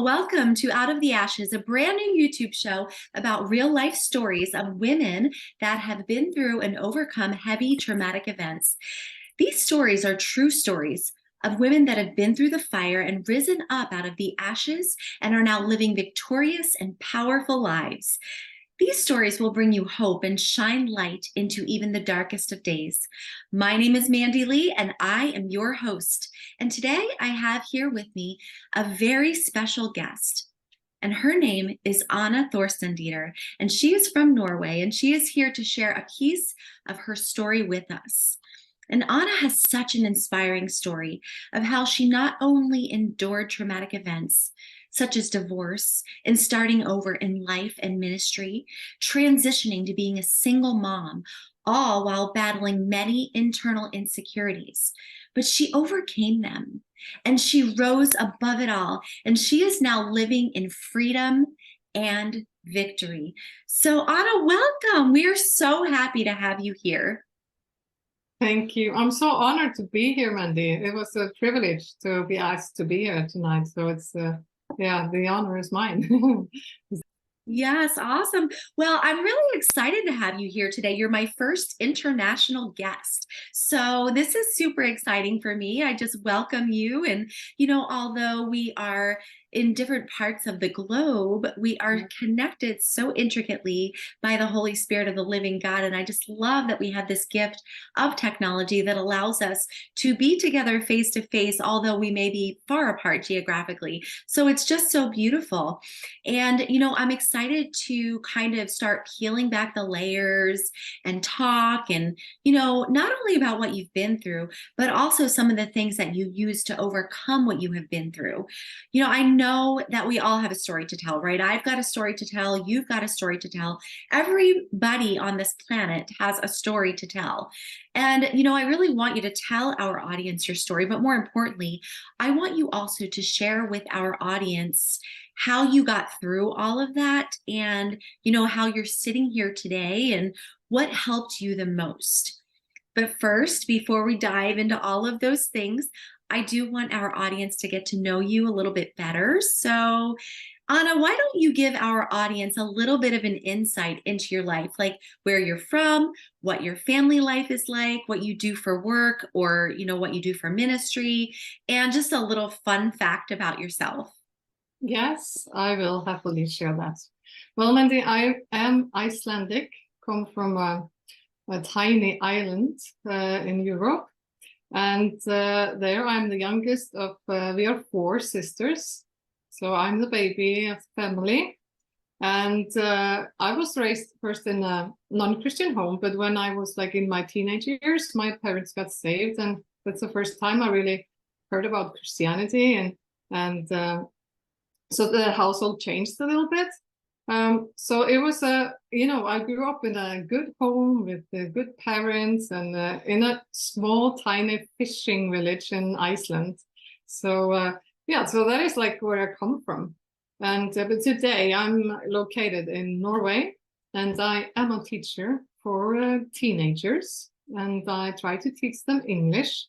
Well, welcome to Out of the Ashes, a brand new YouTube show about real life stories of women that have been through and overcome heavy traumatic events. These stories are true stories of women that have been through the fire and risen up out of the ashes and are now living victorious and powerful lives. These stories will bring you hope and shine light into even the darkest of days. My name is Mandy Lee, and I am your host. And today I have here with me a very special guest. And her name is Anna Thorsteinsdottir, and she is from Norway, and she is here to share a piece of her story with us. And Anna has such an inspiring story of how she not only endured traumatic events, such as divorce and starting over in life and ministry, transitioning to being a single mom, all while battling many internal insecurities. But she overcame them and she rose above it all. And she is now living in freedom and victory. So, Anna, welcome. We are so happy to have you here. Thank you. I'm so honored to be here, Mandy. It was a privilege to be asked to be here tonight. So it's, the honor is mine. Yes, awesome. Well, I'm really excited to have you here today. You're my first international guest. So this is super exciting for me. I just welcome you. And, although we are in different parts of the globe, we are connected so intricately by the Holy Spirit of the living God. And I just love that we have this gift of technology that allows us to be together face to face, although we may be far apart geographically. So it's just so beautiful. And, I'm excited to kind of start peeling back the layers and talk and, not only about what you've been through, but also some of the things that you use to overcome what you have been through. I know that we all have a story to tell, right? I've got a story to tell. You've got a story to tell. Everybody on this planet has a story to tell. And, I really want you to tell our audience your story, but more importantly, I want you also to share with our audience how you got through all of that and, how you're sitting here today and what helped you the most. But first, before we dive into all of those things, I do want our audience to get to know you a little bit better. So, Anna, why don't you give our audience a little bit of an insight into your life, like where you're from, what your family life is like, what you do for work, or, what you do for ministry, and just a little fun fact about yourself. Yes, I will happily share that. Well, Mandy, I am Icelandic, come from a tiny island in Europe. And there I'm the youngest of, we are four sisters. So I'm the baby of the family. And I was raised first in a non-Christian home, but when I was like in my teenage years, my parents got saved. And that's the first time I really heard about Christianity. And so the household changed a little bit. So it was I grew up in a good home with good parents and in a small, tiny fishing village in Iceland. So so that is like where I come from. And but today I'm located in Norway, and I am a teacher for teenagers, and I try to teach them English,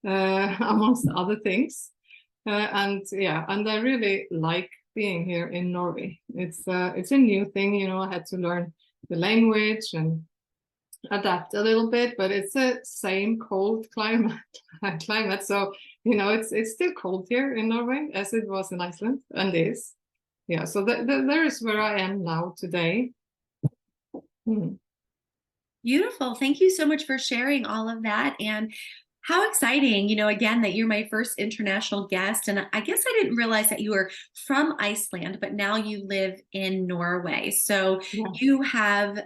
amongst other things. And I really like being here in Norway. It's a new thing, I had to learn the language and adapt a little bit, but it's the same cold climate. So it's still cold here in Norway as it was in Iceland, and is. Yeah, so there is where I am now today. Beautiful. Thank you so much for sharing all of that. And how exciting, again, that you're my first international guest. And I guess I didn't realize that you were from Iceland, but now you live in Norway. So you have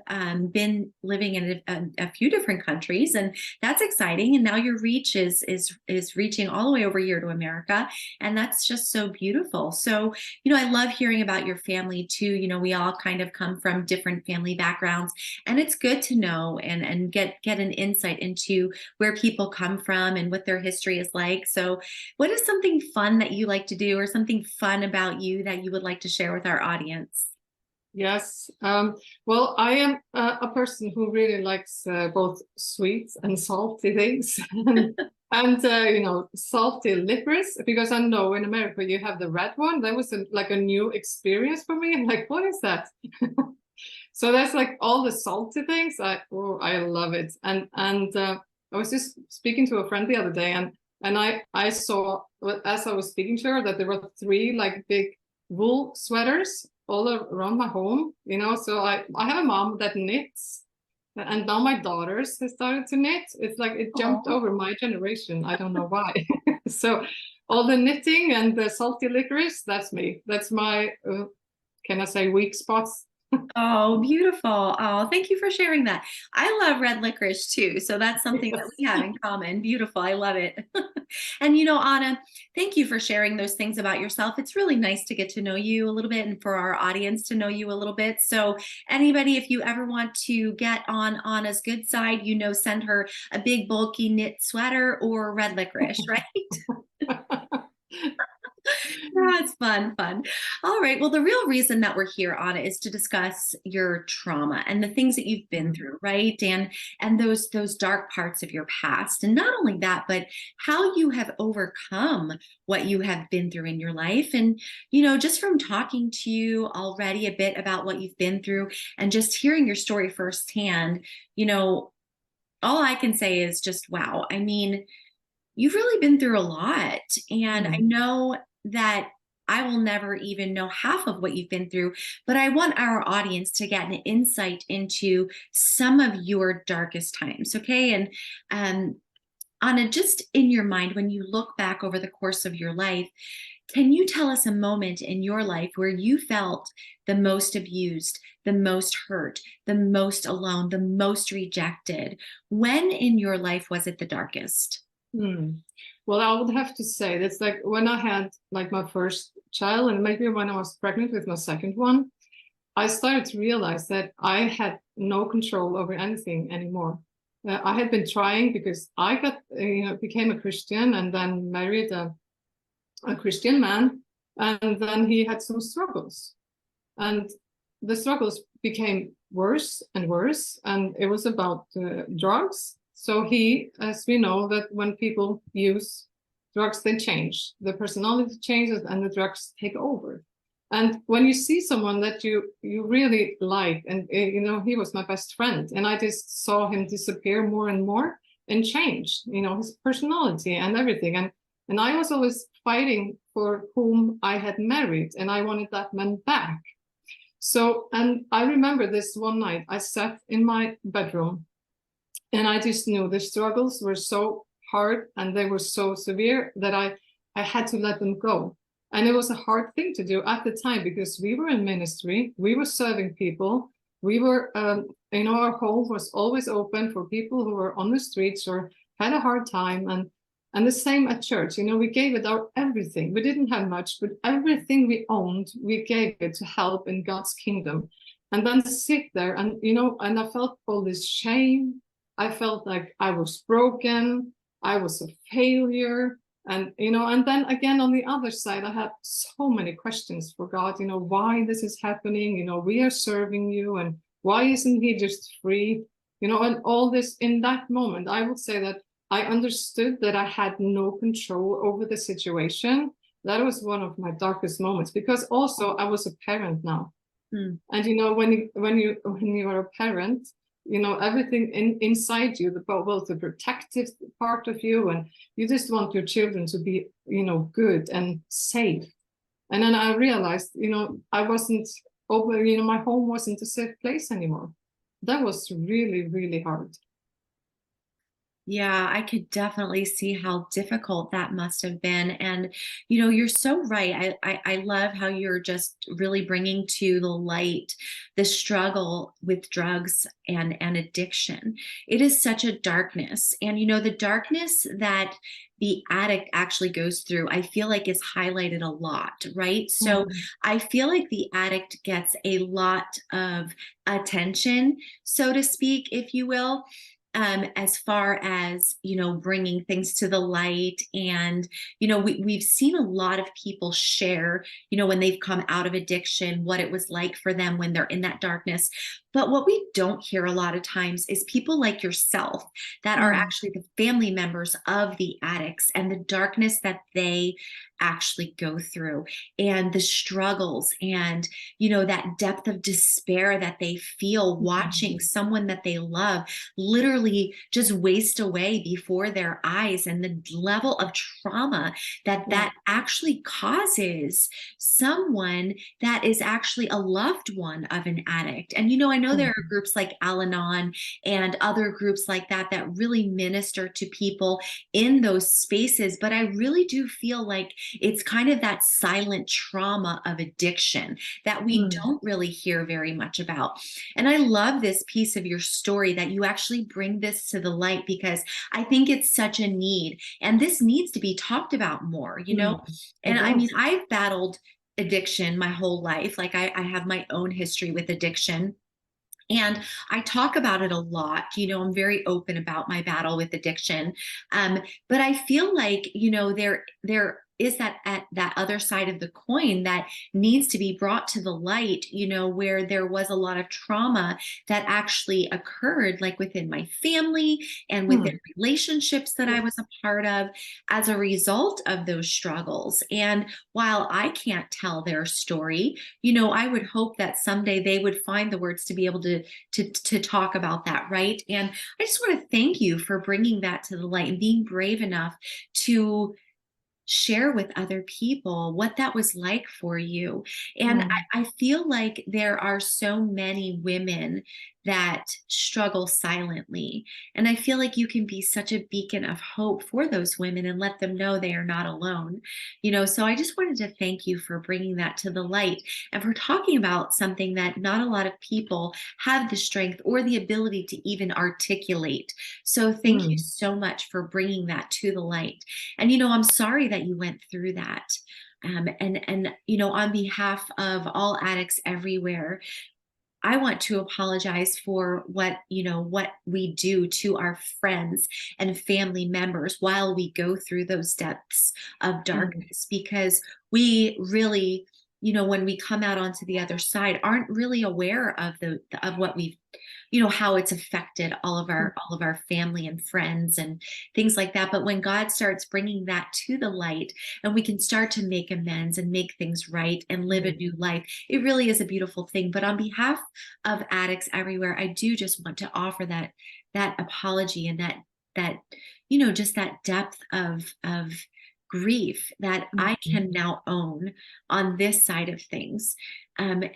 been living in a few different countries, and that's exciting. And now your reach is reaching all the way over here to America. And that's just so beautiful. So, I love hearing about your family too. We all kind of come from different family backgrounds, and it's good to know and get an insight into where people come from and what their history is like. So what is something fun that you like to do, or something fun about you that you would like to share with our audience? Yes. Well, I am a person who really likes both sweet and salty things, and salty licorice. Because I know in America you have the red one. That was like a new experience for me. I'm like, what is that? So that's like all the salty things. I love it. And I was just speaking to a friend the other day, and I saw as I was speaking to her that there were three like big wool sweaters all around my home. So I have a mom that knits, and now my daughters have started to knit. It's like it jumped Oh. over my generation. I don't know why. So all the knitting and the salty licorice, that's me. That's my can I say weak spots? Oh, beautiful. Oh, thank you for sharing that. I love red licorice too. So that's something that Yes. we have in common. Beautiful. I love it. And Anna, thank you for sharing those things about yourself. It's really nice to get to know you a little bit and for our audience to know you a little bit. So anybody, if you ever want to get on Anna's good side, send her a big bulky knit sweater or red licorice, right? Yeah, it's fun, fun. All right. Well, the real reason that we're here, Anna, is to discuss your trauma and the things that you've been through, right? And those dark parts of your past. And not only that, but how you have overcome what you have been through in your life. And, just from talking to you already a bit about what you've been through and just hearing your story firsthand, all I can say is just wow. I mean, you've really been through a lot. And I Mm. know that I will never even know half of what you've been through, but I want our audience to get an insight into some of your darkest times. Okay. And Anna, just in your mind, when you look back over the course of your life, can you tell us a moment in your life where you felt the most abused, the most hurt, the most alone, the most rejected? When in your life was it the darkest? Hmm. Well, I would have to say that's like when I had like my first child, and maybe when I was pregnant with my second one, I started to realize that I had no control over anything anymore. I had been trying because I became a Christian and then married a Christian man, and then he had some struggles, and the struggles became worse and worse, and it was about drugs. So as we know, that when people use drugs, they change. The personality changes, and the drugs take over. And when you see someone that you really like, and he was my best friend, and I just saw him disappear more and more and change, his personality and everything. And I was always fighting for whom I had married, and I wanted that man back. So, and I remember this one night, I sat in my bedroom and I just knew the struggles were so hard and they were so severe that I had to let them go. And it was a hard thing to do at the time because we were in ministry, we were serving people, we were, our home was always open for people who were on the streets or had a hard time. And the same at church, we gave it our everything. We didn't have much, but everything we owned, we gave it to help in God's kingdom. And then sit there and I felt all this shame. I felt like I was broken. I was a failure. And then again, on the other side, I had so many questions for God, why this is happening, we are serving you, and why isn't he just free? And all this in that moment, I would say that I understood that I had no control over the situation. That was one of my darkest moments because also I was a parent now. Hmm. And when you are a parent, everything inside you, the protective part of you, and you just want your children to be, good and safe. And then I realized, I wasn't over, my home wasn't a safe place anymore. That was really, really hard. Yeah, I could definitely see how difficult that must have been. And, you're so right. I love how you're just really bringing to the light the struggle with drugs and addiction. It is such a darkness. And, the darkness that the addict actually goes through, I feel like is highlighted a lot, right? So Mm. I feel like the addict gets a lot of attention, so to speak, if you will, as far as, bringing things to the light. And, we've seen a lot of people share, when they've come out of addiction, what it was like for them when they're in that darkness. But what we don't hear a lot of times is people like yourself that are Mm, actually the family members of the addicts, and the darkness that they actually go through, and the struggles, and that depth of despair that they feel mm, watching someone that they love literally just waste away before their eyes, and the level of trauma that yeah. that actually causes someone that is actually a loved one of an addict. And I know there are Mm, groups like Al-Anon and other groups like that that really minister to people in those spaces, but I really do feel like it's kind of that silent trauma of addiction that we mm, don't really hear very much about. And I love this piece of your story that you actually bring this to the light, because I think it's such a need, and this needs to be talked about more. mm. And It I mean, does. I've battled addiction my whole life. Like I have my own history with addiction. And I talk about it a lot. I'm very open about my battle with addiction. But I feel like, there is that at that other side of the coin that needs to be brought to the light, where there was a lot of trauma that actually occurred, like within my family and within Mm, relationships that I was yes. a part of as a result of those struggles. And while I can't tell their story, I would hope that someday they would find the words to be able to talk about that, right? And I just want to thank you for bringing that to the light and being brave enough to share with other people what that was like for you. And Mm, I feel like there are so many women that struggle silently. And I feel like you can be such a beacon of hope for those women and let them know they are not alone. So I just wanted to thank you for bringing that to the light and for talking about something that not a lot of people have the strength or the ability to even articulate. So thank you mm, so much for bringing that to the light. And I'm sorry that you went through that. And on behalf of all addicts everywhere, I want to apologize for what we do to our friends and family members while we go through those depths of mm, darkness, because we really, when we come out onto the other side, aren't really aware of of what we've, how it's affected mm, all of our family and friends and things like that. But when God starts bringing that to the light, and we can start to make amends and make things right and live a mm, new life, it really is a beautiful thing. But on behalf of addicts everywhere, I do just want to offer that apology, and that just that depth of grief that I mm, can now own on this side of things. And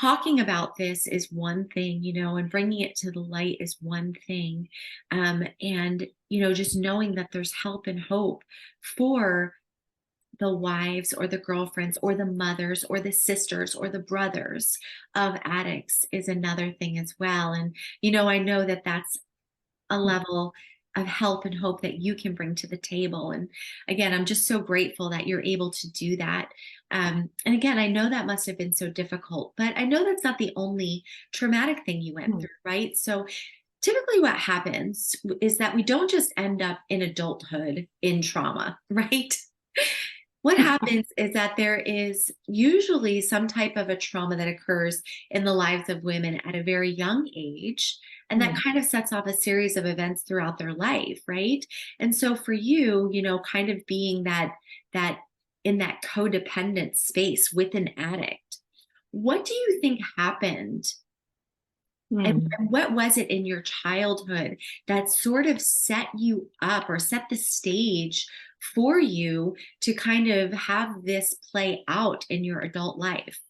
talking about this is one thing, and bringing it to the light is one thing. And just knowing that there's help and hope for the wives or the girlfriends or the mothers or the sisters or the brothers of addicts is another thing as well. And I know that that's a mm, level of help and hope that you can bring to the table. And again, I'm just so grateful that you're able to do that. And again, I know that must have been so difficult, but I know that's not the only traumatic thing you went mm, through, right? So typically what happens is that we don't just end up in adulthood in trauma, right? What happens is that there is usually some type of a trauma that occurs in the lives of women at a very young age. And that mm, kind of sets off a series of events throughout their life, right? And so for you, kind of being that in that codependent space with an addict, what do you think happened, mm. and what was it in your childhood that sort of set you up or set the stage for you to kind of have this play out in your adult life?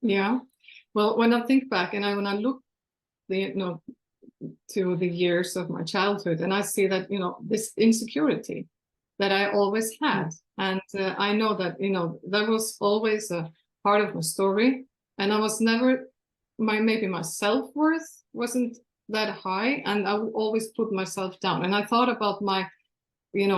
Yeah. Well, when I think back and when I look to the years of my childhood, and I see that this insecurity that I always Mm, had, and I know that that was always a part of my story, and I was never maybe my self-worth wasn't that high, and I would always put myself down. And I thought about my when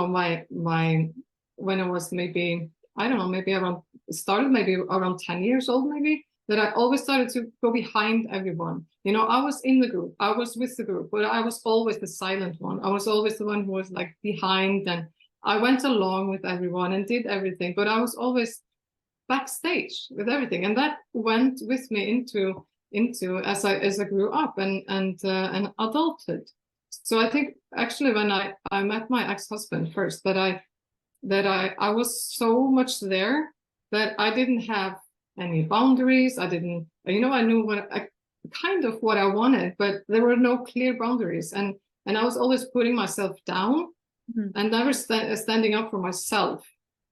I was maybe I don't know maybe around started maybe around 10 years old maybe that I always started to go behind everyone. You know, I was in the group, I was with the group, but I was always the silent one. I was always the one who was like behind, and I went along with everyone and did everything, but I was always backstage with everything, and that went with me into as I grew up and adulthood. So I think actually when I met my ex-husband first, that I was so much there that I didn't have any boundaries. I didn't, you know, I knew kind of what I wanted, but there were no clear boundaries, and I was always putting myself down and never standing up for myself.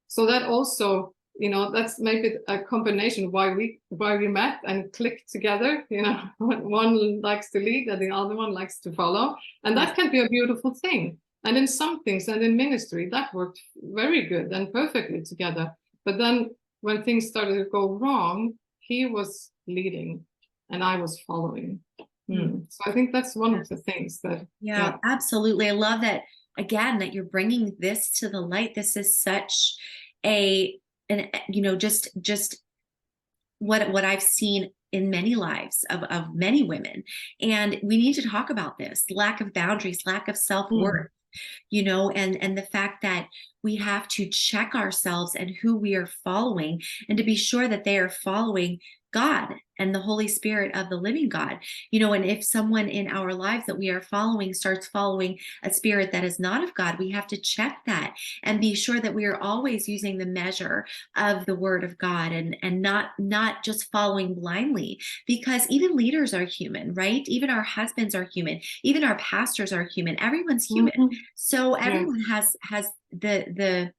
So that also, you know, that's maybe a combination why we met and clicked together. You know, one likes to lead and the other one likes to follow, and that can be a beautiful thing. And in some things and in ministry, that worked very good and perfectly together. But then when things started to go wrong, he was leading and I was following. So I think that's one of the things that. Yeah, absolutely. I love that, again, that you're bringing this to the light. This is such you know, just what I've seen in many lives of many women. And we need to talk about this lack of boundaries, lack of self-worth, you know, and the fact that we have to check ourselves and who we are following, and to be sure that they are following God and the Holy Spirit of the living God. You know, and if someone in our lives that we are following starts following a spirit that is not of God, we have to check that and be sure that we are always using the measure of the word of God, and not just following blindly, because even leaders are human, right? Even our husbands are human, even our pastors are human. Everyone's human. So everyone has the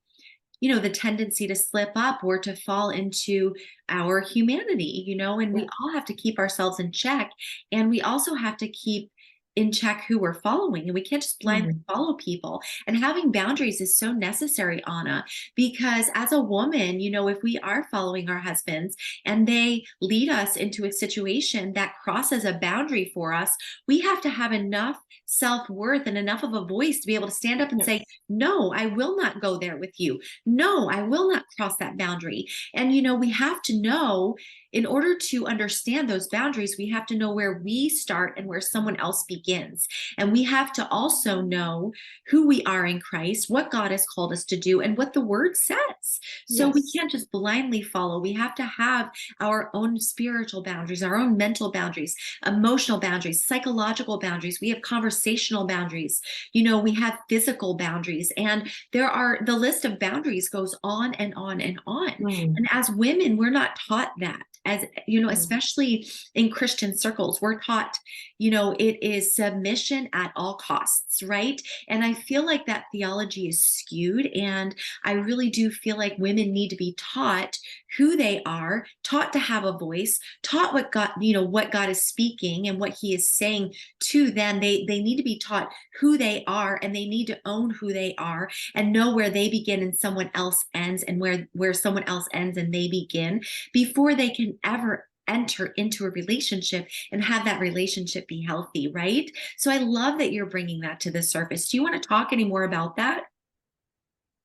you know, the tendency to slip up or to fall into our humanity, you know, and we all have to keep ourselves in check. And we also have to keep in check who we're following, and we can't just blindly follow people. And having boundaries is so necessary, Anna, because as a woman, you know, if we are following our husbands and they lead us into a situation that crosses a boundary for us, we have to have enough self-worth and enough of a voice to be able to stand up and say, no, I will not go there with you. No, I will not cross that boundary. And, you know, we have to know, in order to understand those boundaries, we have to know where we start and where someone else begins. And we have to also know who we are in Christ, what God has called us to do, and what the word says. So we can't just blindly follow. We have to have our own spiritual boundaries, our own mental boundaries, emotional boundaries, psychological boundaries. We have conversational boundaries. You know, we have physical boundaries. And the list of boundaries goes on and on and on. And as women, we're not taught that. As you know, especially in Christian circles, we're taught, you know, it is submission at all costs, right? And I feel like that theology is skewed. And I really do feel like women need to be taught who they are, taught to have a voice, taught what God, you know, what God is speaking and what he is saying to them. They need to be taught who they are, and they need to own who they are and know where they begin and someone else ends, and where someone else ends and they begin, before they can ever enter into a relationship and have that relationship be healthy, right? So I love that you're bringing that to the surface. Do you want to talk any more about that?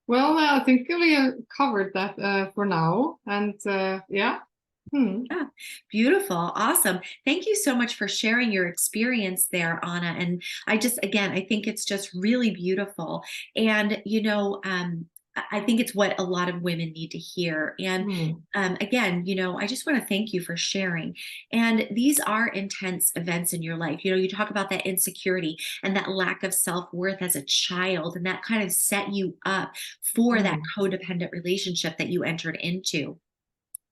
Well, I think we covered that for now, and yeah. Yeah, beautiful. Awesome. Thank you so much for sharing your experience there, Anna. And I just, again, I think it's just really beautiful. And, you know, I think it's what a lot of women need to hear. And again, you know, I just want to thank you for sharing. And these are intense events in your life. You know, you talk about that insecurity and that lack of self-worth as a child, and that kind of set you up for that codependent relationship that you entered into.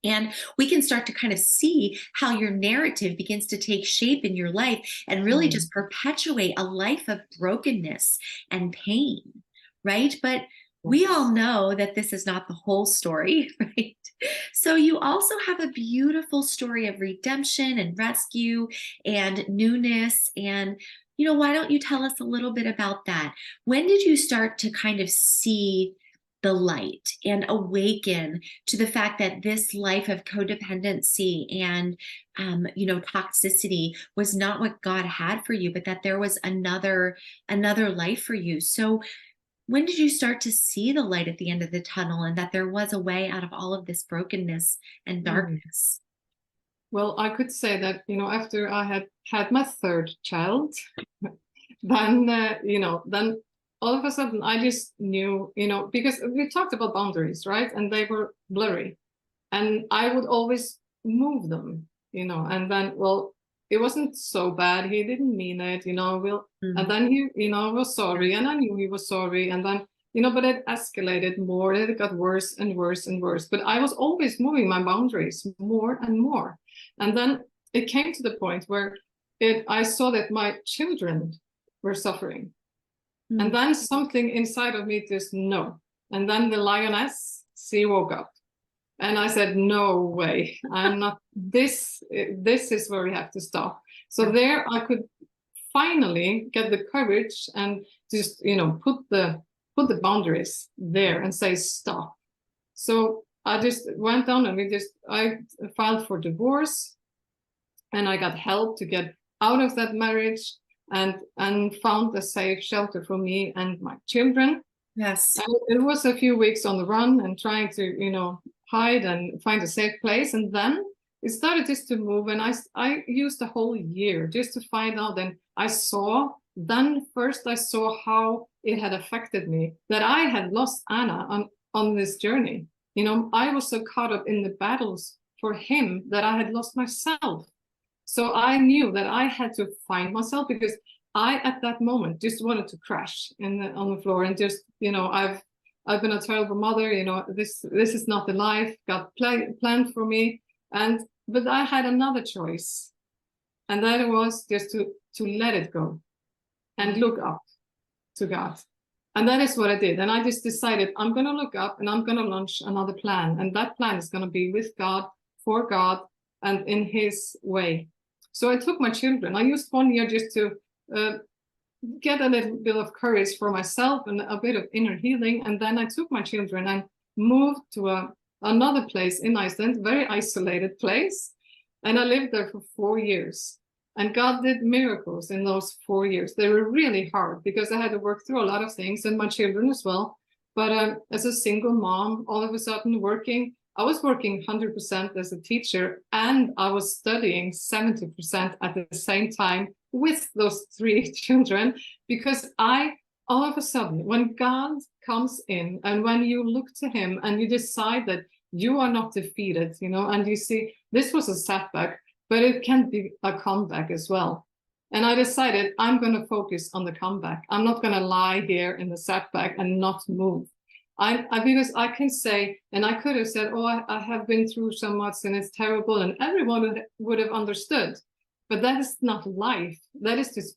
And we can start to kind of see how your narrative begins to take shape in your life and really just perpetuate a life of brokenness and pain, right? But we all know that this is not the whole story, right? So you also have a beautiful story of redemption and rescue and newness. And, you know, why don't you tell us a little bit about that? When did you start to kind of see the light and awaken to the fact that this life of codependency and you know, toxicity was not what God had for you, but that there was another life for you? So when did you start to see the light at the end of the tunnel, and that there was a way out of all of this brokenness and darkness? Well, I could say that, after I had had my third child, then, then all of a sudden I just knew, because we talked about boundaries, right? And they were blurry. And I would always move them, and then, well, it wasn't so bad. He didn't mean it, and then he, was sorry, and I knew he was sorry. And then, but it escalated more. It got worse and worse and worse. But I was always moving my boundaries more and more. And then it came to the point where I saw that my children were suffering. And then something inside of me just no. And then the lioness, she woke up. And I said, no way, I'm not, this is where we have to stop. So there I could finally get the courage and just, put the boundaries there and say, stop. So I just went down and I filed for divorce, and I got help to get out of that marriage, and found a safe shelter for me and my children. Yes. And it was a few weeks on the run and trying to, hide and find a safe place. And then it started just to move. And I used a whole year just to find out. And first I saw how it had affected me, that I had lost Anna on this journey. I was so caught up in the battles for him that I had lost myself. So I knew that I had to find myself, because I, at that moment, just wanted to crash on the floor and just, I've been a terrible mother. This is not the life God planned for me. But I had another choice, and that was just to let it go and look up to God. And that is what I did. And I just decided, I'm going to look up and I'm going to launch another plan. And that plan is going to be with God, for God, and in His way. So I took my children. I used 1 year just to get a little bit of courage for myself and a bit of inner healing. And then I took my children and moved to another place in Iceland, very isolated place. And I lived there for 4 years. And God did miracles in those 4 years. They were really hard because I had to work through a lot of things, and my children as well. But as a single mom, all of a sudden I was working 100% as a teacher, and I was studying 70% at the same time with those 3 children, because all of a sudden, when God comes in and when you look to Him and you decide that you are not defeated, and you see this was a setback, but it can be a comeback as well. And I decided I'm going to focus on the comeback. I'm not going to lie here in the setback and not move. Because I can say, and I could have said, oh, I have been through so much and it's terrible, and everyone would have understood. But that is not life. That is just,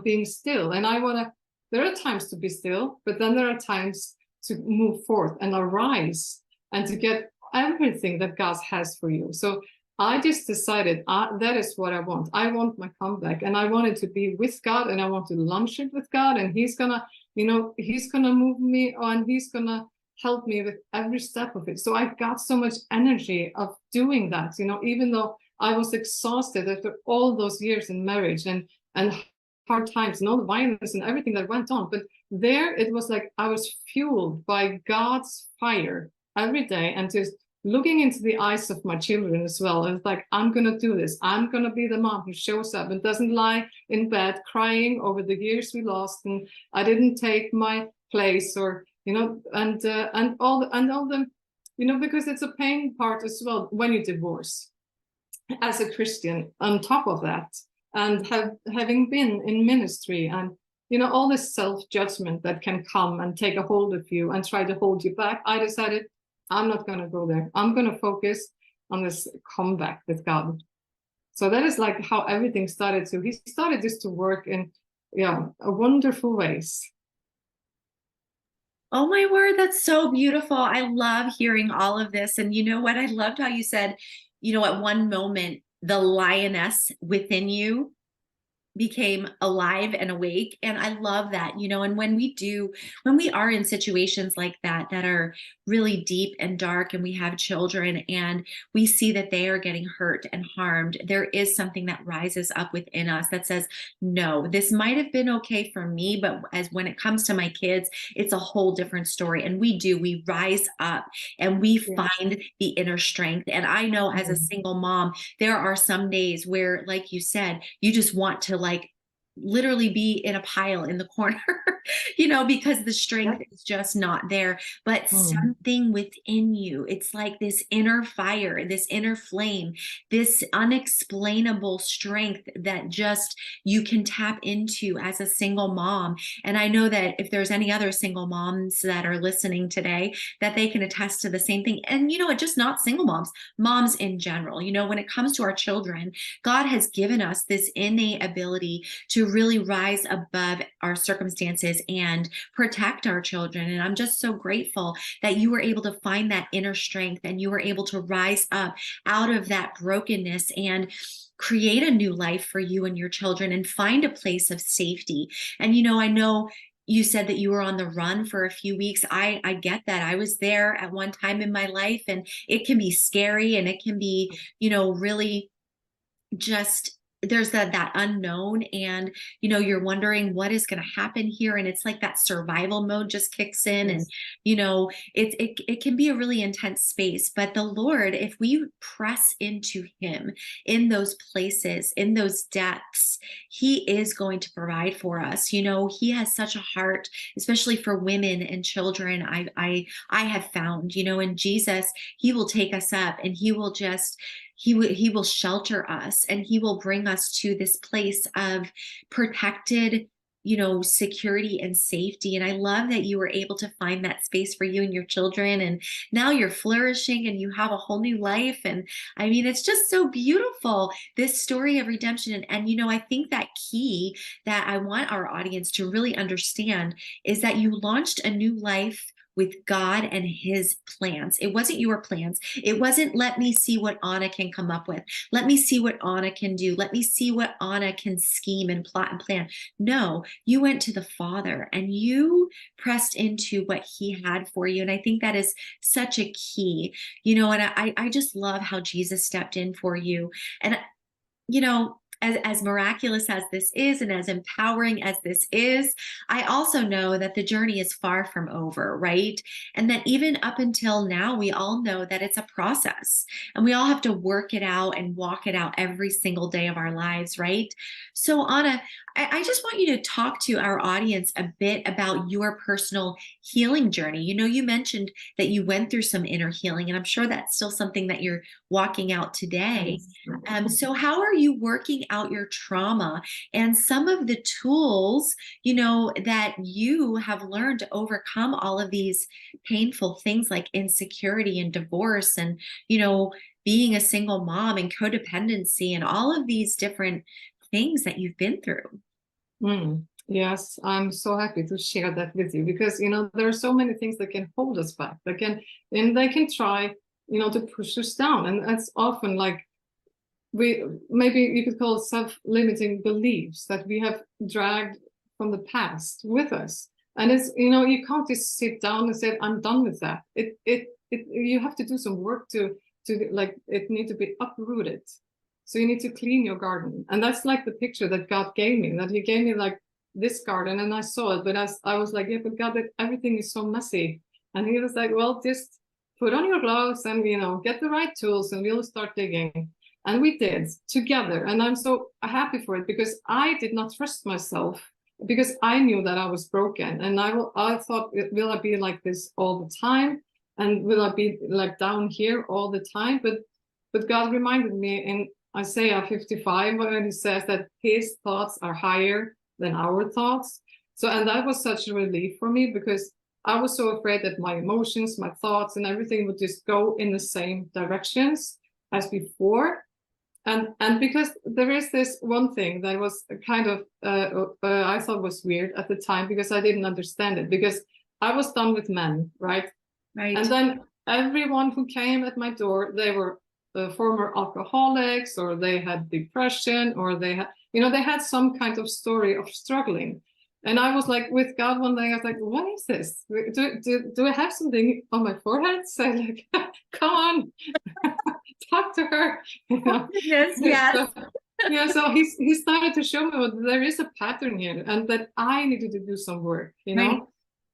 being still. And there are times to be still, but then there are times to move forth and arise and to get everything that God has for you. So I just decided that is what I want. I want my comeback, and I wanted to be with God, and I want to launch it with God, and He's gonna, He's gonna move me on. He's gonna help me with every step of it. So I got so much energy of doing that, even though I was exhausted after all those years in marriage and hard times and all the violence and everything that went on. But there it was like I was fueled by God's fire every day, and just looking into the eyes of my children as well. It's like, I'm going to do this. I'm going to be the mom who shows up and doesn't lie in bed crying over the years we lost, and I didn't take my place, or, and all the, because it's a pain part as well when you divorce as a Christian on top of that, and having been in ministry, and all this self-judgment that can come and take a hold of you and try to hold you back. I decided I'm not going to go there. I'm going to focus on this comeback with God. So that is like how everything started. He started this to work in wonderful ways. Oh my word, that's so beautiful. I love hearing all of this. And you know what? I loved how you said, at one moment, the lioness within you became alive and awake. And I love that, and when we are in situations like that, that are really deep and dark, and we have children and we see that they are getting hurt and harmed, there is something that rises up within us that says, no, this might have been okay for me, but as when it comes to my kids, it's a whole different story. And we rise up and we Yes. find the inner strength. And I know as a Mm. single mom, there are some days where, like you said, you just want to like literally be in a pile in the corner, because the strength Yep. is just not there. But Mm. something within you, it's like this inner fire, this inner flame, this unexplainable strength that just you can tap into as a single mom. And I know that if there's any other single moms that are listening today, that they can attest to the same thing. And it's just not single moms, moms in general. When it comes to our children, God has given us this innate ability to really rise above our circumstances and protect our children. And I'm just so grateful that you were able to find that inner strength and you were able to rise up out of that brokenness and create a new life for you and your children and find a place of safety. And I know you said that you were on the run for a few weeks. I get that. I was there at one time in my life, and it can be scary, and it can be, really just there's that unknown, and you're wondering what is going to happen here, and it's like that survival mode just kicks in. And Yes. it can be a really intense space, but the Lord, if we press into him in those places, in those depths, he is going to provide for us. He has such a heart, especially for women and children. I have found, in Jesus, he will take us up, and he will shelter us, and he will bring us to this place of protected, security and safety. And I love that you were able to find that space for you and your children, and now you're flourishing and you have a whole new life. And I mean, it's just so beautiful, this story of redemption. And I think that key that I want our audience to really understand is that you launched a new life with God and his plans. It wasn't your plans. It wasn't, let me see what Anna can come up with. Let me see what Anna can do. Let me see what Anna can scheme and plot and plan. No, you went to the Father and you pressed into what he had for you. And I think that is such a key, and I just love how Jesus stepped in for you. And as miraculous as this is and as empowering as this is, I also know that the journey is far from over, right? And that even up until now, we all know that it's a process, and we all have to work it out and walk it out every single day of our lives, right? So, Anna, I just want you to talk to our audience a bit about your personal healing journey. You mentioned that you went through some inner healing, and I'm sure that's still something that you're walking out today. Yes. So how are you working out your trauma and some of the tools, that you have learned to overcome all of these painful things like insecurity and divorce and, being a single mom and codependency and all of these different things that you've been through? Mm. Yes, I'm so happy to share that with you because there are so many things that can hold us back. They can try, to push us down, and that's often like maybe you could call it self-limiting beliefs that we have dragged from the past with us. And it's you can't just sit down and say I'm done with that. You have to do some work to like it need to be uprooted. So you need to clean your garden, and that's like the picture that God gave me. That He gave me like this garden, and I saw it, but as I was like, yeah, but God, everything is so messy. And He was like, well, just put on your gloves and get the right tools, and we'll start digging. And we did together. And I'm so happy for it because I did not trust myself because I knew that I was broken. And I thought, will I be like this all the time? And will I be like down here all the time? But God reminded me in Isaiah 55 when He says that His thoughts are higher than our thoughts. And that was such a relief for me because I was so afraid that my emotions, my thoughts, and everything would just go in the same directions as before. And because there is this one thing that was kind of I thought was weird at the time because I didn't understand it, because I was done with men, right? Right. And then everyone who came at my door, they were former alcoholics, or they had depression, or they had they had some kind of story of struggling. And I was like, with God one day, I was like, what is this? Do I have something on my forehead? So like, come on, talk to her. Oh, goodness, yes. So, yeah, so he started to show me that there is a pattern here and that I needed to do some work, Right.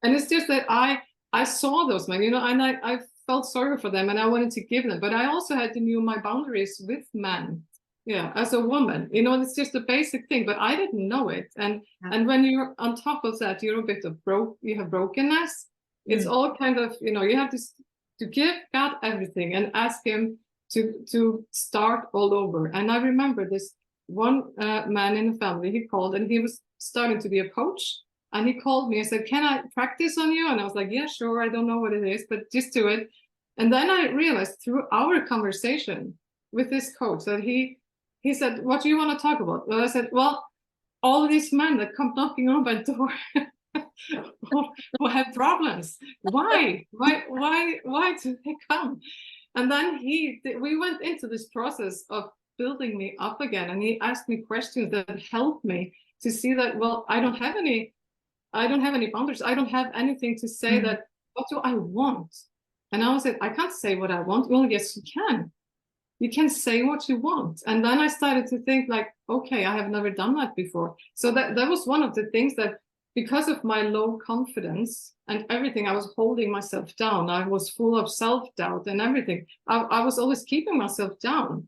And it's just that I saw those men, and I felt sorry for them and I wanted to give them, but I also had to know my boundaries with men. Yeah, as a woman, it's just a basic thing, but I didn't know it. And when you're on top of that, you're a bit of you have brokenness. It's all kind of, you have to give God everything and ask him to start all over. And I remember this one man in the family, he called and he was starting to be a coach. And he called me and said, can I practice on you? And I was like, yeah, sure. I don't know what it is, but just do it. And then I realized through our conversation with this coach that he said, what do you want to talk about? Well, I said, well, all these men that come knocking on my door who have problems. Why do they come? And then we went into this process of building me up again. And he asked me questions that helped me to see that, well, I don't have any boundaries. I don't have anything to say that, what do I want? And I was like, I can't say what I want. Well, yes, you can. You can say what you want. And then I started to think like, okay, I have never done that before. So that was one of the things that, because of my low confidence and everything, I was holding myself down. I was full of self-doubt and everything. I was always keeping myself down.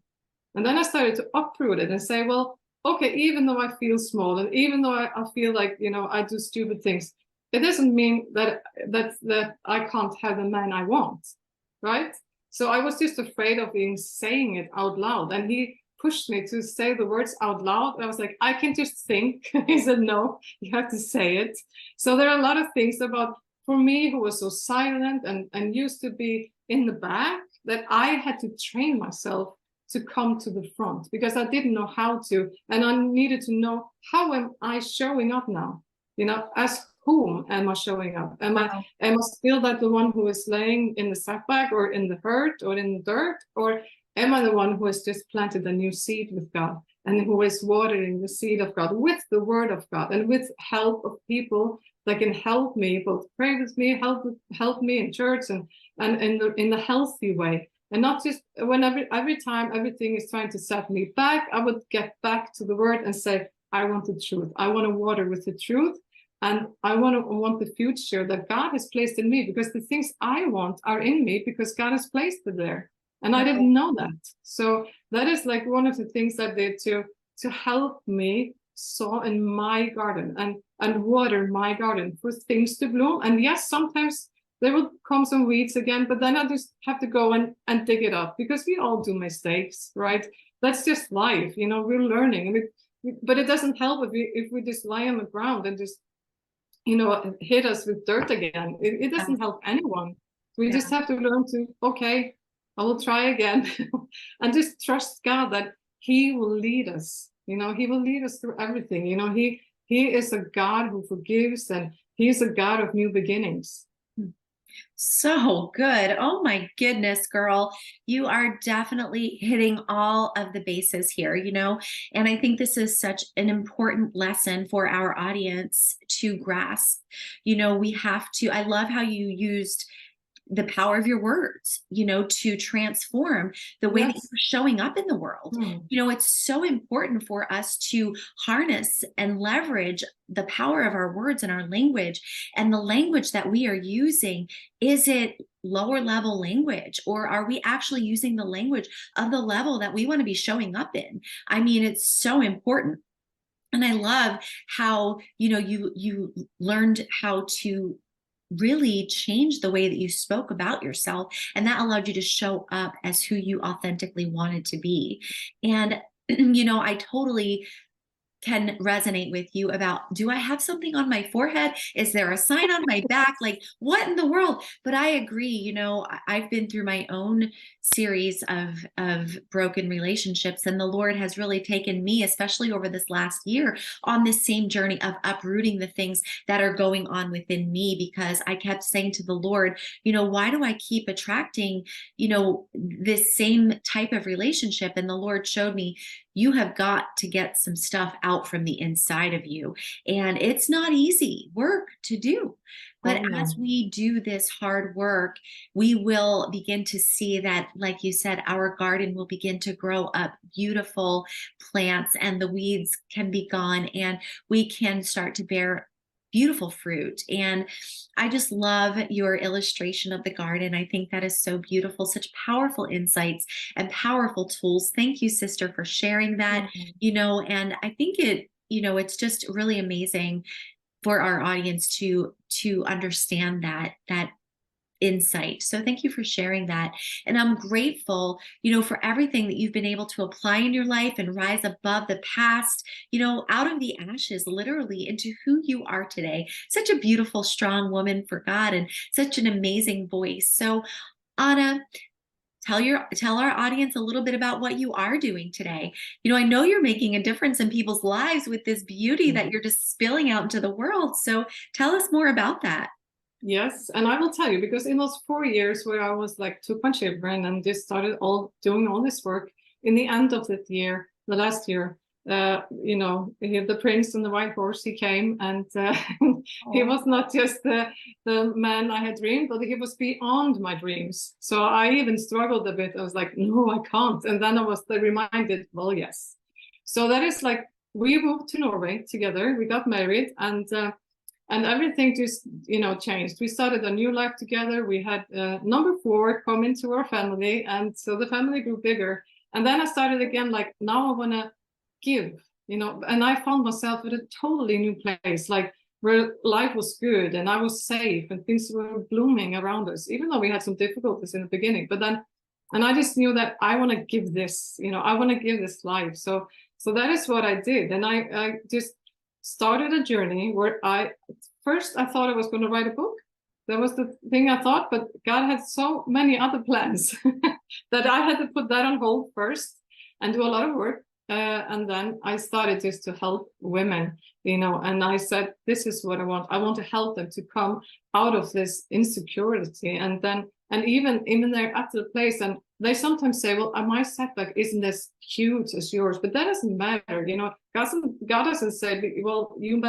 And then I started to uproot it and say, well, okay, even though I feel small and even though I feel like, I do stupid things, it doesn't mean that I can't have the man I want, right? So I was just afraid of saying it out loud. And he pushed me to say the words out loud. I was like, I can just think. He said, no, you have to say it. So there are a lot of things about, for me, who was so silent and used to be in the back, that I had to train myself to come to the front because I didn't know how to. And I needed to know, how am I showing up now? As whom am I showing up? Am I still that the one who is laying in the setback or in the hurt or in the dirt? Or am I the one who has just planted a new seed with God and who is watering the seed of God with the word of God and with help of people that can help me, both pray with me, help me in church and in the healthy way? And not just whenever, every time everything is trying to set me back, I would get back to the word and say, I want the truth. I want to water with the truth. And I want the future that God has placed in me, because the things I want are in me because God has placed it there. And I didn't know that. So that is like one of the things I did to help me sow in my garden and water my garden for things to bloom. And yes, sometimes there will come some weeds again, but then I just have to go and dig it up, because we all do mistakes, right? That's just life, we're learning. But it doesn't help if we just lie on the ground and just, hit us with dirt again. It doesn't help anyone. We just have to learn to, okay, I will try again and just trust God that he will lead us. He will lead us through everything. He is a God who forgives, and he's a God of new beginnings. So good. Oh my goodness, girl. You are definitely hitting all of the bases here, and I think this is such an important lesson for our audience to grasp. We have to, I love how you used the power of your words, to transform the way that you're showing up in the world. It's so important for us to harness and leverage the power of our words and our language. And the language that we are using, is it lower level language, or are we actually using the language of the level that we want to be showing up in? I mean, it's so important. And I love how, you learned how to really change the way that you spoke about yourself, and that allowed you to show up as who you authentically wanted to be. And I totally can resonate with you about, do I have something on my forehead? Is there a sign on my back? Like, what in the world? But I agree, I've been through my own series of broken relationships, and the Lord has really taken me, especially over this last year, on this same journey of uprooting the things that are going on within me, because I kept saying to the Lord, why do I keep attracting, this same type of relationship? And the Lord showed me, you have got to get some stuff out out from the inside of you. And it's not easy work to do. But Oh as no. we do this hard work, we will begin to see that, like you said, our garden will begin to grow up beautiful plants and the weeds can be gone and we can start to bear beautiful fruit. And I just love your illustration of the garden. I think that is so beautiful, such powerful insights and powerful tools. Thank you, sister, for sharing that, Mhm. and I think it's just really amazing for our audience to understand that insight. So thank you for sharing that. And I'm grateful, for everything that you've been able to apply in your life and rise above the past, out of the ashes, literally into who you are today. Such a beautiful, strong woman for God and such an amazing voice. So, Anna, tell our audience a little bit about what you are doing today. I know you're making a difference in people's lives with this beauty that you're just spilling out into the world. So tell us more about that. Yes, and I will tell you because it was 4 years where I was like took my children and just started all doing all this work. In the end of that year, the last year, the prince and the white horse, he came and he Oh, was not just the man I had dreamed, but he was beyond my dreams. So I even struggled a bit. I was like, no, I can't. And then I was reminded, well, yes. So that is like we moved to Norway together. We got married and everything just changed. We started a new life together. We had number four come into our family, and so the family grew bigger. And then I started again, like now I want to give, and I found myself at a totally new place, like where life was good and I was safe and things were blooming around us, even though we had some difficulties in the beginning. But then, and I just knew that I want to give this, I want to give this life. So that is what I did, and I just started a journey where I thought I was going to write a book. That was the thing I thought, but God had so many other plans that I had to put that on hold first and do a lot of work. And then I started just to help women, and I said, this is what I want. I want to help them to come out of this insecurity. And even they're at the place and they sometimes say, well, my setback isn't as huge as yours, but that doesn't matter. God doesn't say, well, he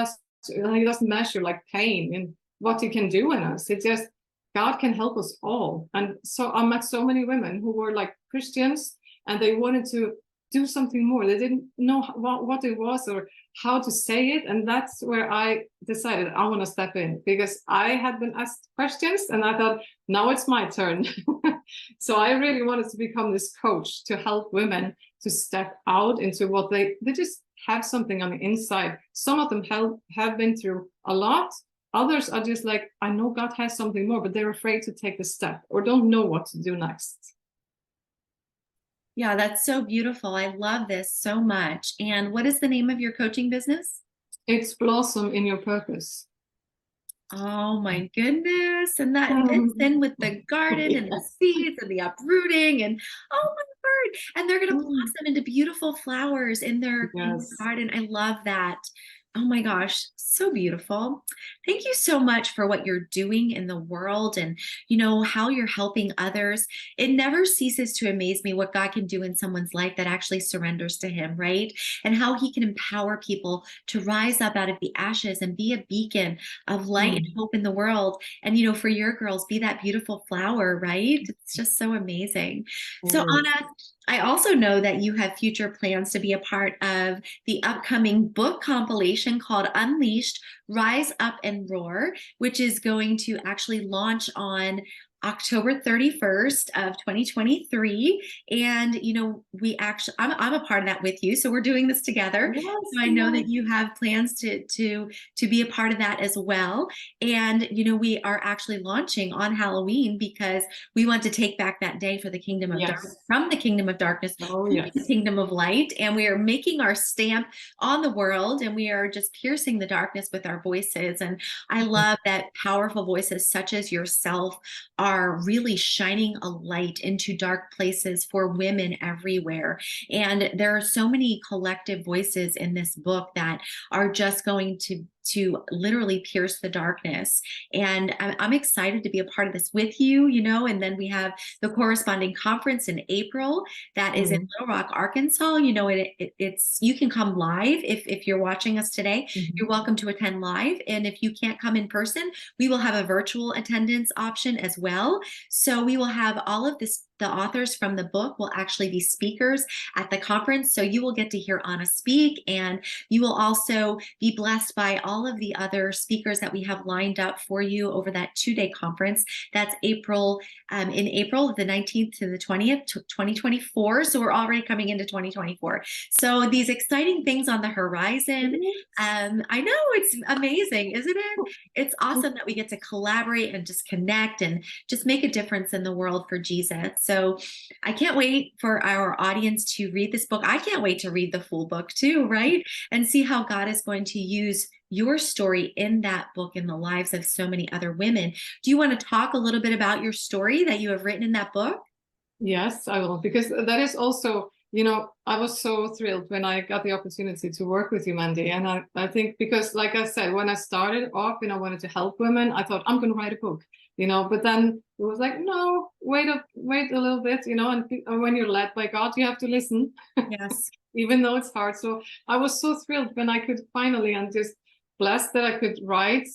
doesn't measure like pain and what he can do in us. It's just God can help us all. And so I met so many women who were like Christians and they wanted to do something more. They didn't know what it was or how to say it. And that's where I decided I want to step in because I had been asked questions and I thought, now it's my turn. So I really wanted to become this coach to help women to step out into what they just have something on the inside. Some of them have been through a lot. Others are just like, I know God has something more, but they're afraid to take the step or don't know what to do next. Yeah, that's so beautiful. I love this so much. And what is the name of your coaching business? It's blossom in your purpose. Oh my goodness. And that fits in with the garden and the Yes. seeds and the uprooting and oh my word. And they're gonna Mm. blossom into beautiful flowers in their Yes. garden. I love that. Oh my gosh, so beautiful. Thank you so much for what you're doing in the world and how you're helping others. It never ceases to amaze me what God can do in someone's life that actually surrenders to him, right? And how he can empower people to rise up out of the ashes and be a beacon of light and Mm. hope in the world. And for your girls, be that beautiful flower, right? It's just so amazing. So Yes. Anna, I also know that you have future plans to be a part of the upcoming book compilation called Unleashed, Rise Up and Roar, which is going to actually launch on October 31st of 2023. And I'm a part of that with you. So we're doing this together. Yes. So I know Yes. that you have plans to be a part of that as well. And we are actually launching on Halloween because we want to take back that day for the kingdom of darkness, Yes. from the kingdom of darkness Oh, to the yes. kingdom of light. And we are making our stamp on the world and we are just piercing the darkness with our voices. And I love that powerful voices such as yourself are really shining a light into dark places for women everywhere. And there are so many collective voices in this book that are just going to to literally pierce the darkness. And I'm excited to be a part of this with you, and then we have the corresponding conference in April that is in Mhm. Little Rock, Arkansas. It's you can come live if you're watching us today. You're Mhm. welcome to attend live. And if you can't come in person, we will have a virtual attendance option as well. So we will have all of this. The authors from the book will actually be speakers at the conference. So you will get to hear Anna speak, and you will also be blessed by all of the other speakers that we have lined up for you over that 2-day conference. That's in April, the 19th to the 20th, 2024. So we're already coming into 2024. So these exciting things on the horizon. I know, it's amazing, isn't it? It's awesome that we get to collaborate and just connect and just make a difference in the world for Jesus. So I can't wait for our audience to read this book. I can't wait to read the full book too, right? And see how God is going to use your story in that book in the lives of so many other women. Do you want to talk a little bit about your story that you have written in that book? Yes, I will, because that is also, I was so thrilled when I got the opportunity to work with you, Mandy. And I think because, like I said, when I started off, I wanted to help women, I thought I'm going to write a book, but then it was like, no, wait a little bit, and when you're led by God, you have to listen, Yes. even though it's hard. So I was so thrilled when I could finally, and just blessed that I could write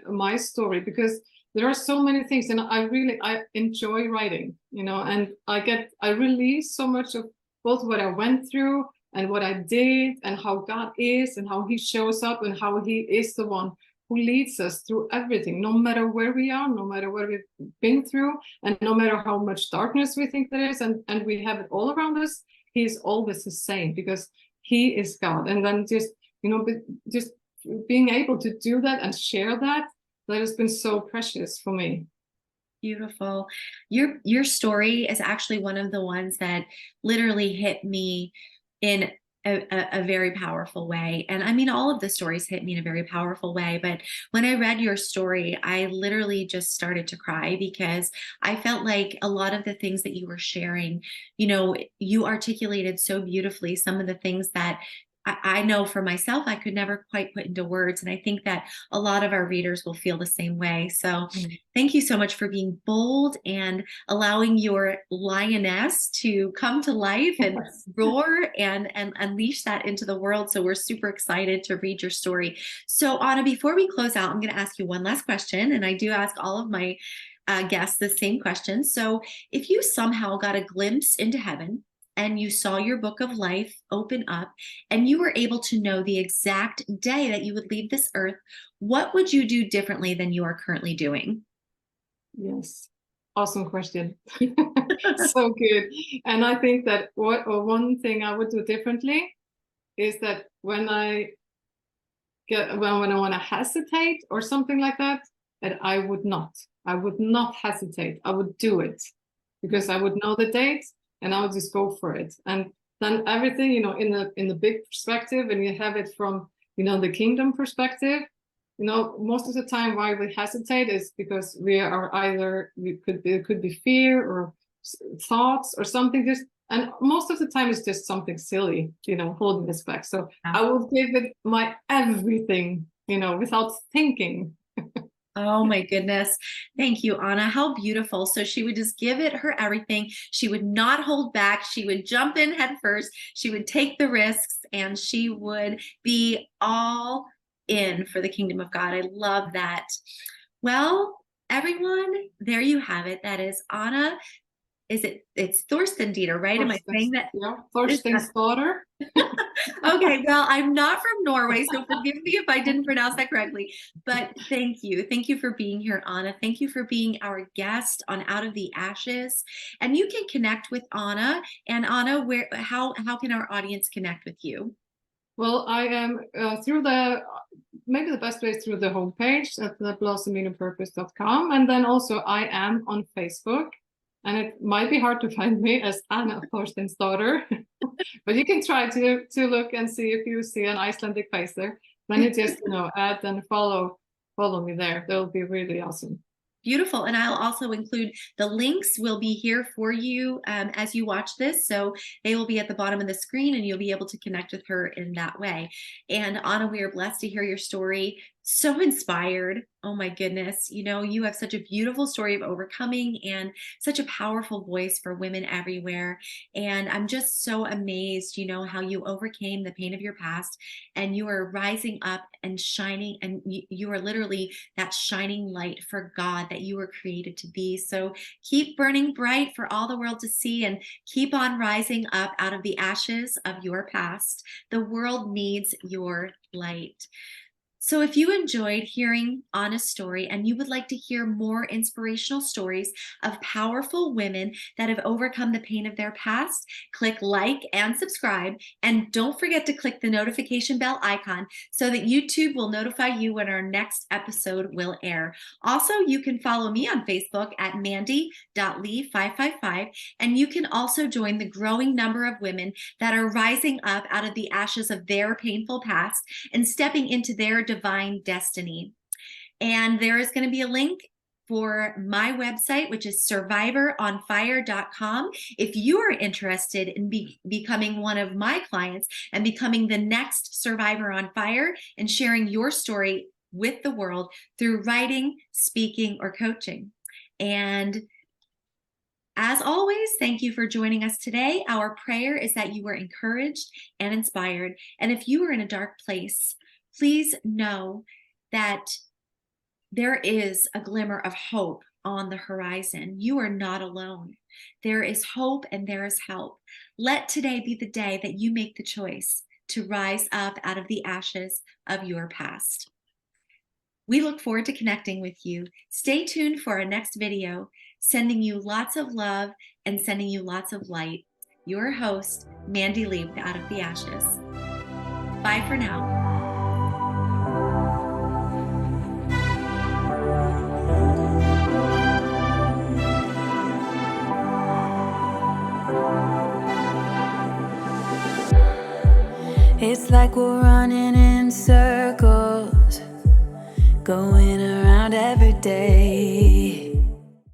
my story, because there are so many things, and I enjoy writing, and I release so much of both what I went through and what I did, and how God is, and how he shows up, and how he is the one who leads us through everything, no matter where we are, no matter what we've been through, and no matter how much darkness we think there is, and we have it all around us. He is always the same, because he is God. And then just being able to do that and share that has been so precious for me. Beautiful. Your story is actually one of the ones that literally hit me in a very powerful way. And I mean, all of the stories hit me in a very powerful way. But when I read your story, I literally just started to cry, because I felt like a lot of the things that you were sharing, you articulated so beautifully some of the things that I know for myself, I could never quite put into words. And I think that a lot of our readers will feel the same way. So Mm. thank you so much for being bold and allowing your lioness to come to life and roar and unleash that into the world. So we're super excited to read your story. So Anna, before we close out, I'm going to ask you one last question. And I do ask all of my guests the same question. So if you somehow got a glimpse into heaven, and you saw your book of life open up, and you were able to know the exact day that you would leave this earth, what would you do differently than you are currently doing? Yes. Awesome question. So good. And I think that one thing I would do differently is that when I want to hesitate or something like that I would not. I would not hesitate. I would do it, because I would know the date, and I would just go for it. And then everything, in the big perspective, and you have it from, the kingdom perspective, most of the time why we hesitate is because it could be fear or thoughts or something, just, and most of the time it's just something silly, holding us back. So I will give it my everything, without thinking. Oh my goodness. Thank you, Anna. How beautiful. So she would just give it her everything. She would not hold back. She would jump in head first. She would take the risks, and she would be all in for the kingdom of God. I love that. Well, everyone, there you have it. That is Anna. It's Thorsteinsdottir, right? Am I saying that? Yeah, Is that Thorsteinsdottir. okay? Well, I'm not from Norway, so forgive me if I didn't pronounce that correctly. But thank you. Thank you for being here, Anna. Thank you for being our guest on Out of the Ashes. And you can connect with Anna. And Anna, how can our audience connect with you? Well, I am maybe the best way is through the homepage at theblossominofpurpose.com. And then also I am on Facebook. And it might be hard to find me as Anna Thorsteinsdottir, but you can try to look and see if you see an Icelandic face there. Then you just add and follow me there. That will be really awesome. Beautiful. And I'll also include the links will be here for you as you watch this. So they will be at the bottom of the screen, and you'll be able to connect with her in that way. And Anna, we are blessed to hear your story. So inspired. Oh my goodness. You have such a beautiful story of overcoming and such a powerful voice for women everywhere. And I'm just so amazed, how you overcame the pain of your past and you are rising up and shining. And you are literally that shining light for God that you were created to be. So keep burning bright for all the world to see and keep on rising up out of the ashes of your past. The world needs your light. So, if you enjoyed hearing Anna's story and you would like to hear more inspirational stories of powerful women that have overcome the pain of their past, click like and subscribe. And don't forget to click the notification bell icon so that YouTube will notify you when our next episode will air. Also, you can follow me on Facebook at mandy.lee555. And you can also join the growing number of women that are rising up out of the ashes of their painful past and stepping into their divine destiny. And there is going to be a link for my website, which is survivoronfire.com. If you are interested in becoming one of my clients and becoming the next Survivor on Fire and sharing your story with the world through writing, speaking, or coaching. And as always, thank you for joining us today. Our prayer is that you were encouraged and inspired. And if you are in a dark place, please know that there is a glimmer of hope on the horizon. You are not alone. There is hope and there is help. Let today be the day that you make the choice to rise up out of the ashes of your past. We look forward to connecting with you. Stay tuned for our next video, sending you lots of love and sending you lots of light. Your host, Mandy Lee, Out of the Ashes. Bye for now. It's like we're running in circles, going around every day.